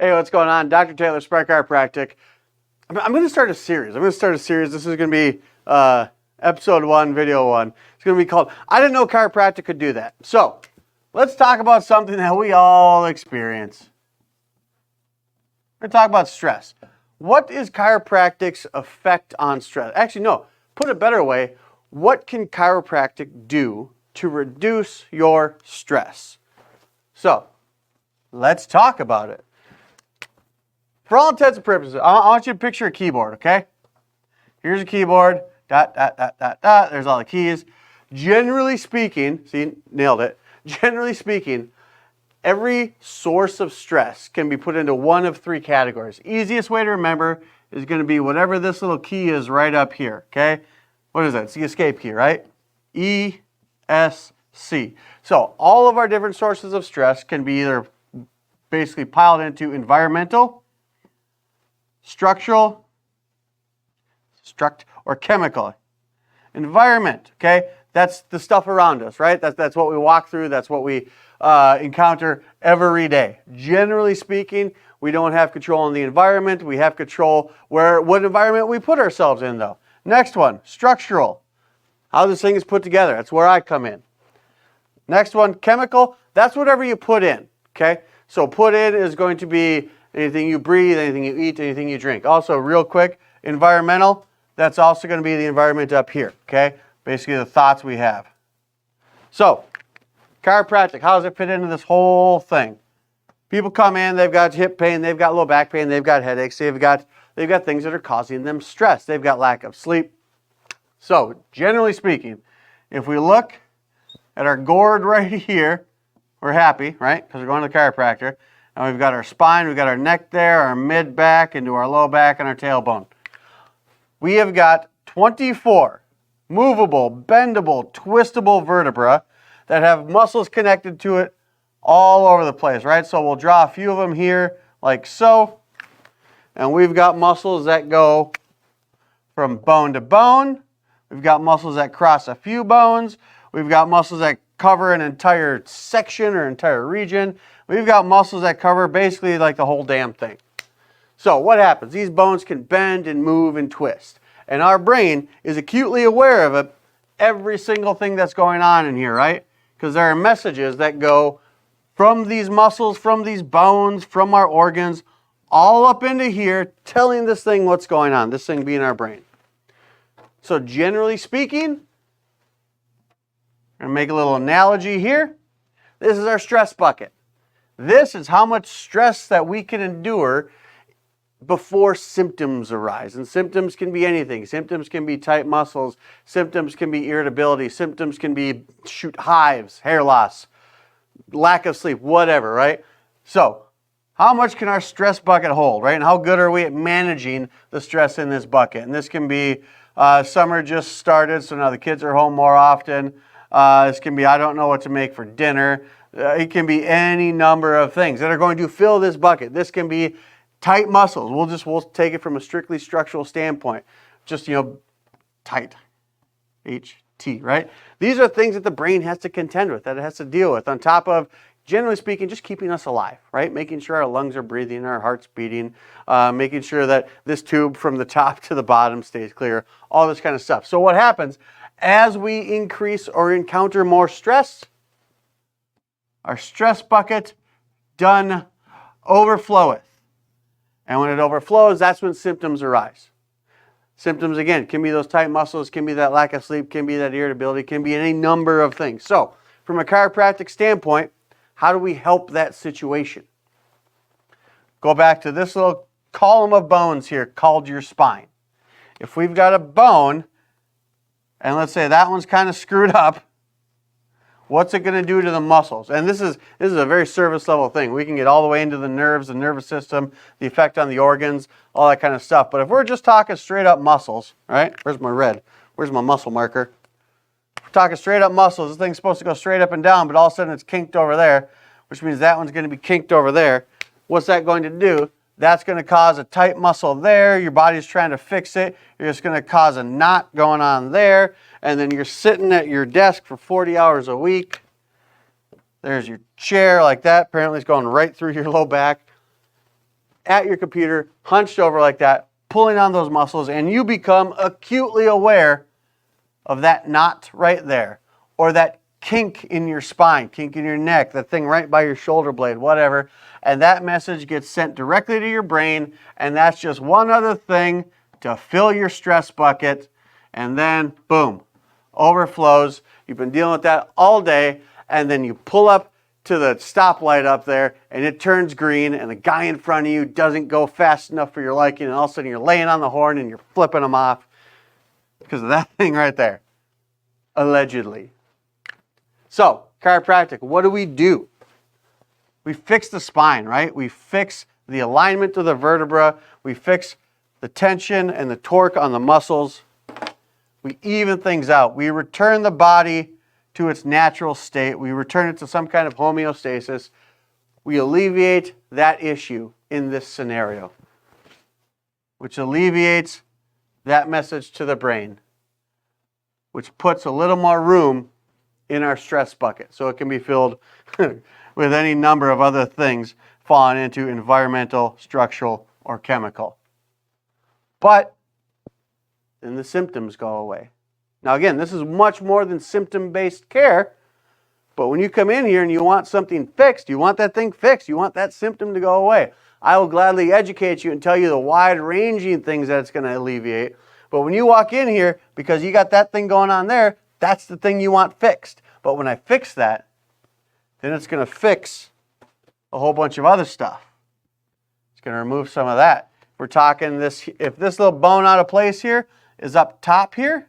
Hey, what's going on? Dr. Taylor, Aspire Chiropractic. I'm going to start a series. This is going to be episode 1, video 1. It's going to be called, I didn't know chiropractic could do that. So, let's talk about something that we all experience. We're going to talk about stress. What is chiropractic's effect on stress? Actually, no. Put it a better way. What can chiropractic do to reduce your stress? So, let's talk about it. For all intents and purposes, I want you to picture a keyboard, okay? Here's a keyboard, dot, dot, dot, dot, dot. There's all the keys. Generally speaking, see, nailed it. Generally speaking, every source of stress can be put into one of 3 categories. Easiest way to remember is going to be whatever this little key is right up here, okay? What is that? It's the escape key, right? E, S, C. So all of our different sources of stress can be either basically piled into environmental, structural, or chemical. Environment, okay? That's the stuff around us, right? That's what we walk through. That's what we encounter every day. Generally speaking, we don't have control on the environment. We have control what environment we put ourselves in, though. Next one, structural. How this thing is put together. That's where I come in. Next one, chemical. That's whatever you put in, okay? So put in is going to be anything you breathe, anything you eat, anything you drink. Also, real quick, environmental, that's also going to be the environment up here, okay? Basically the thoughts we have. So, chiropractic, how does it fit into this whole thing? People come in, they've got hip pain, they've got low back pain, they've got headaches, they've got things that are causing them stress. They've got lack of sleep. So, generally speaking, if we look at our gourd right here, we're happy, right? Because we're going to the chiropractor. And we've got our spine, we've got our neck there, our mid-back, into our low back, and our tailbone. We have got 24 movable, bendable, twistable vertebrae that have muscles connected to it all over the place, right? So we'll draw a few of them here, like so. And we've got muscles that go from bone to bone. We've got muscles that cross a few bones. We've got muscles that cover an entire section or entire region. We've got muscles that cover basically like the whole damn thing. So what happens? These bones can bend and move and twist. And our brain is acutely aware of it, every single thing that's going on in here, right? Because there are messages that go from these muscles, from these bones, from our organs, all up into here, telling this thing what's going on, this thing being our brain. So generally speaking, I'm going to make a little analogy here. This is our stress bucket. This is how much stress that we can endure before symptoms arise. And symptoms can be anything. Symptoms can be tight muscles. Symptoms can be irritability. Symptoms can be hives, hair loss, lack of sleep, whatever, right? So, how much can our stress bucket hold, right? And how good are we at managing the stress in this bucket? And this can be summer just started, so now the kids are home more often. This can be, I don't know what to make for dinner. It can be any number of things that are going to fill this bucket. This can be tight muscles. We'll take it from a strictly structural standpoint. Just, tight. HT, right? These are things that the brain has to contend with, that it has to deal with, on top of, generally speaking, just keeping us alive, right? Making sure our lungs are breathing, our heart's beating, making sure that this tube from the top to the bottom stays clear, all this kind of stuff. So what happens, as we increase or encounter more stress, our stress bucket done overfloweth. And when it overflows, that's when symptoms arise. Symptoms, again, can be those tight muscles, can be that lack of sleep, can be that irritability, can be any number of things. So, from a chiropractic standpoint, how do we help that situation? Go back to this little column of bones here called your spine. If we've got a bone, and let's say that one's kind of screwed up, what's it going to do to the muscles? And this is a very surface level thing. We can get all the way into the nerves, the nervous system, the effect on the organs, all that kind of stuff. But if we're just talking straight up muscles, right? Where's my red? Where's my muscle marker? If we're talking straight up muscles, this thing's supposed to go straight up and down, but all of a sudden it's kinked over there, which means that one's going to be kinked over there. What's that going to do? That's going to cause a tight muscle there. Your body's trying to fix it. You're just going to cause a knot going on there. And then you're sitting at your desk for 40 hours a week. There's your chair like that. Apparently it's going right through your low back. at your computer, hunched over like that, pulling on those muscles, and you become acutely aware of that knot right there, or that kink in your spine, kink in your neck, that thing right by your shoulder blade, whatever, and that message gets sent directly to your brain, and that's just one other thing to fill your stress bucket, and then boom, overflows. You've been dealing with that all day, and then you pull up to the stoplight up there, and it turns green, and the guy in front of you doesn't go fast enough for your liking, and all of a sudden you're laying on the horn and you're flipping them off because of that thing right there, allegedly. So, chiropractic, what do? We fix the spine, right? We fix the alignment of the vertebra. We fix the tension and the torque on the muscles. We even things out. We return the body to its natural state. We return it to some kind of homeostasis. We alleviate that issue in this scenario, which alleviates that message to the brain, which puts a little more room in our stress bucket, so it can be filled with any number of other things falling into environmental, structural, or chemical. But then the symptoms go away. Now again, this is much more than symptom-based care, but when you come in here and you want something fixed, you want that thing fixed, you want that symptom to go away, I will gladly educate you and tell you the wide-ranging things that it's going to alleviate. But when you walk in here, because you got that thing going on there, that's the thing you want fixed. But when I fix that, then it's going to fix a whole bunch of other stuff. It's going to remove some of that. We're talking this, if this little bone out of place here is up top here,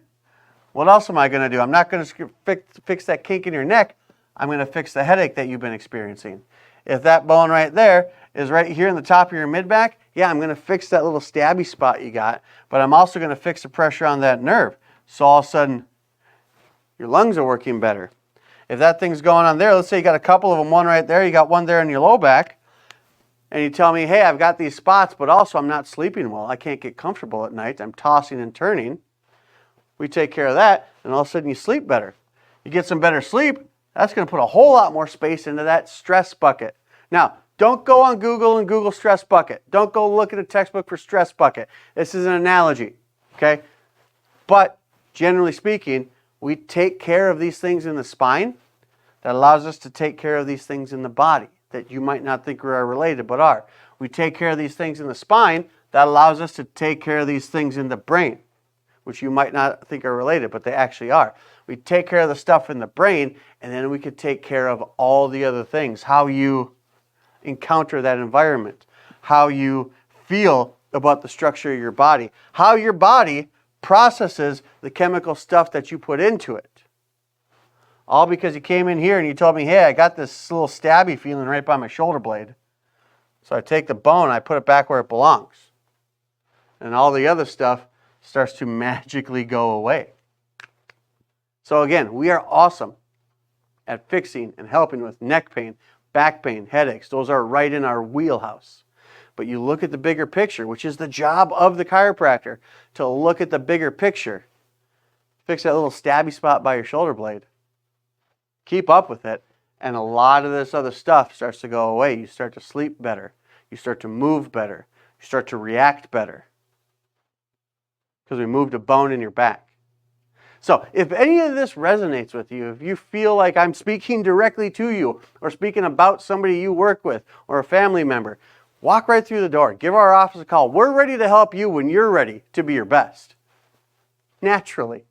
what else am I going to do? I'm not going to fix that kink in your neck. I'm going to fix the headache that you've been experiencing. If that bone right there is right here in the top of your mid-back, yeah, I'm going to fix that little stabby spot you got, but I'm also going to fix the pressure on that nerve. So all of a sudden, your lungs are working better. If that thing's going on there, let's say you got a couple of them, one right there, you got one there in your low back, and you tell me, hey, I've got these spots, but also I'm not sleeping well. I can't get comfortable at night. I'm tossing and turning. We take care of that, and all of a sudden you sleep better. You get some better sleep, that's going to put a whole lot more space into that stress bucket. Now, don't go on Google and Google stress bucket. Don't go look at a textbook for stress bucket. This is an analogy, okay? But generally speaking, we take care of these things in the spine. That allows us to take care of these things in the body that you might not think are related, but are. We take care of these things in the spine. That allows us to take care of these things in the brain, which you might not think are related, but they actually are. We take care of the stuff in the brain, and then we could take care of all the other things. How you encounter that environment, how you feel about the structure of your body, how your body processes the chemical stuff that you put into it. All because you came in here and you told me, hey, I got this little stabby feeling right by my shoulder blade. So I take the bone and I put it back where it belongs. And all the other stuff starts to magically go away. So again, we are awesome at fixing and helping with neck pain, back pain, headaches. Those are right in our wheelhouse. But you look at the bigger picture, which is the job of the chiropractor, to look at the bigger picture. Fix that little stabby spot by your shoulder blade. Keep up with it, and a lot of this other stuff starts to go away. You start to sleep better. You start to move better. You start to react better. Because we moved a bone in your back. So if any of this resonates with you, if you feel like I'm speaking directly to you, or speaking about somebody you work with, or a family member, walk right through the door. Give our office a call. We're ready to help you when you're ready to be your best. Naturally.